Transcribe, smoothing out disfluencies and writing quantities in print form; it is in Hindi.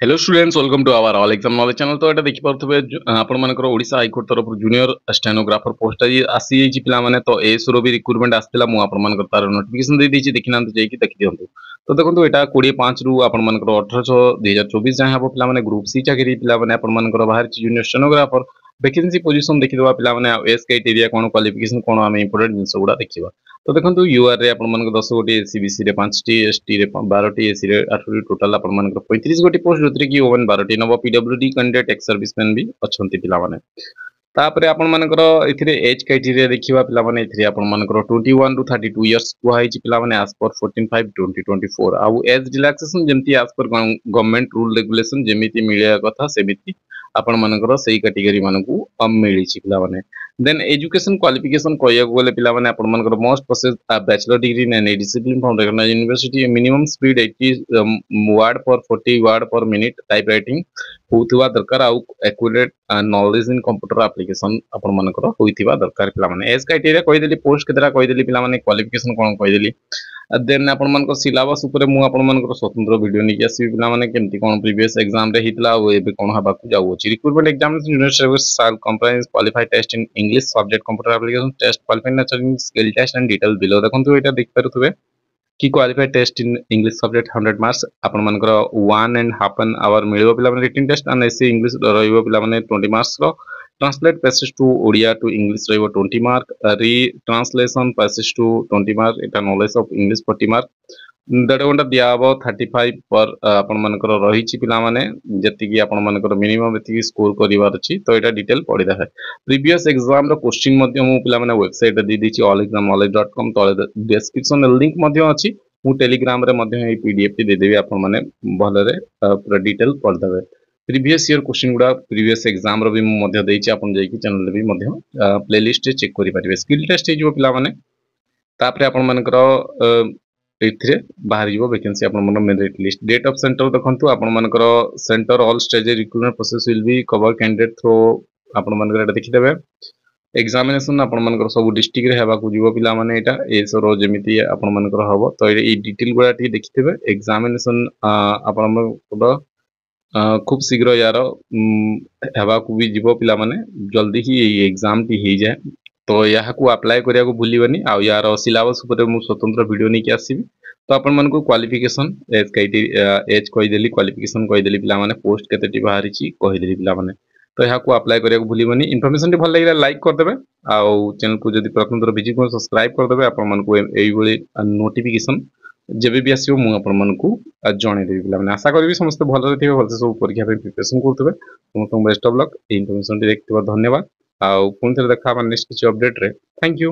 Hello students welcome to our all exam knowledge channel. तो एटा देखि परथबे आपण मानकर ओडिशा हाईकोर्ट तरफ जूनियर स्टेनोग्राफर पोस्ट आसी जाइछि पिला माने। तो एसरो भी रिक्रुटमेंट आस्तिला मु आपण मानकर तार नोटिफिकेशन दे दिछि, देखिनांत जाइकि देखि दियंतु। तो देखंतु एटा 25 रु आपण मानकर 18 2024 जाय हबो पिला माने ग्रुप सी चाकरी पिला माने आपण मानकर बाहर जूनियर स्टेनोग्राफर वैकेंसी पोजीशन देखिदवा पिला माने एस क्राइटेरिया कोन क्वालिफिकेशन कोन आमे इंपोर्टेंट जिंस गुडा देखिबा। तो देखंतु यूआर रे आपण मानकर 10 गोटी एससीबीसी रे 5 टी एसटी रे 12 टी एसी रे 8 टी टोटल आपण मानकर 35 गोटी पोस्ट जोतरे की ओवन 12 टी नव पीडब्ल्यूडी कैंडिडेट एक्स सर्विसमैन भी अछंती पिला माने। तापरे आपण मानकर एथिरे एज क्राइटेरिया देखिबा पिला माने। एथिरे आपण मानकर 21 टू 32 इयर्स को हाइछि पिला माने एज पर 14/5/2024 आउ एज रिलैक्सेशन जेमती as per government rule regulation जेमिति मिलिया कथा सेमिति आपण मानकर सेही कैटेगरी मानकू मिलिछि पिला माने। देन एजुकेशन क्वालिफिकेशन कहया गले पिला माने आपण मानकर must possess bachelor degree in any discipline from recognised university minimum speed 80 word per 40 word per minute type writing होउथिबा दरकार आउ accurate knowledge in computer application आपण मानकर होइथिबा दरकार पिला माने। एज क्राइटेरिया कहि देली, पोस्ट केतरा कहि देली पिला माने, क्वालिफिकेशन कोन कहि देली। देन आपण मानकर सिलेबस ऊपर मु आपण मानकर स्वतंत्र वीडियो नि आसी पिला माने केमती कोन प्रीवियस एग्जाम रे हितला ओ एबे कोन हबा को जाउ अछि। Recruitment examination junior service shall comprise qualified test in English subject computer application test qualified nature in skill test and detail below. देखंतु एटा देख पारुथबे कि qualified test in English subject 100 marks आपण मानकर 1.5 आवर मिलियो पिला माने। Written test and essay English रहइबो पिला माने 20 मार्क्स रो। Translate passage to Odia to English रहइबो 20 mark. Retranslation passage to 20 mark. Etah knowledge of English 40 mark. 1.5 घंटा दिया हबो 35 पर आपण मानकर रहिछि पिला माने। जति कि आपण मानकर मिनिमम एति स्कोर करिवार अछि। तो एटा डिटेल पढि देखे। प्रीवियस एग्जाम रो क्वेश्चन मध्ये मु पिला माने वेबसाइट दे दिछि allexamknowledge.com तळे डिस्क्रिप्शन लिंक मध्ये अछि। मु टेलीग्राम रे मध्ये ए पीडीएफ टी दे देबी आपण माने भलरे पूरा डिटेल पढ देबे। प्रीवियस ईयर क्वेश्चन गुडा प्रीवियस एग्जाम रो भी मु मध्ये देछि, आपण जाई कि चैनल रे भी मध्ये प्लेलिस्ट रे चेक करि परिबे। स्किल टेस्ट हे जो पिला माने तापरे आपण मानकर एथिरे बाहर जीवो वैकेंसी आपण मन merit list. Date of centre देखंतु आपण मानकर centre all stage recruitment process will be cover candidate through आपण मानकर एटा देखि देबे। एग्जामिनेशन आपण मानकर सब डिस्ट्रिक्ट रे हेबा को जीवो पिला माने। एटा एसरो जेमिति आपण मानकर हबो। तो ए डिटेल गुडा ठी देखिथिबे। एग्जामिनेशन आपण मानकर खूब शीघ्र यार हेबा को भी जीवो पिला माने। जल्दी ही एग्जाम टी हे जाय। तो यहाँ को अप्लाई करिया को भूलिबनी। आ यार सिलेबस ऊपर मु स्वतंत्र वीडियो नै कि आसीबी। तो आपण मन को क्वालिफिकेशन एज क्राइटेरिया एज कहि देली, क्वालिफिकेशन कहि देली पिला माने, पोस्ट केतेटी बाहरिची कहि देली पिला माने। तो यहाँ को अप्लाई करिया को भूलिबनी। इन्फॉर्मेशन टी भल लागिला लाइक कर देबे। आ चैनल को जदि प्रथम थर विजिट को सब्सक्राइब कर देबे। आपण मन को एई भली नोटिफिकेशन जेबे भी आसीबो मु आपण मन को जणे देबी पिला माने। आशा करबी समस्त भल रहथिबे, भल से सब परीक्षा पे प्रिपरेशन करथबे। समस्त बेस्ट ऑफ लक। इन्फॉर्मेशन टी देखथिबा धन्यवाद। आ पुन थरे देखा नेक्स्ट किछि अपडेट रे। Thank you.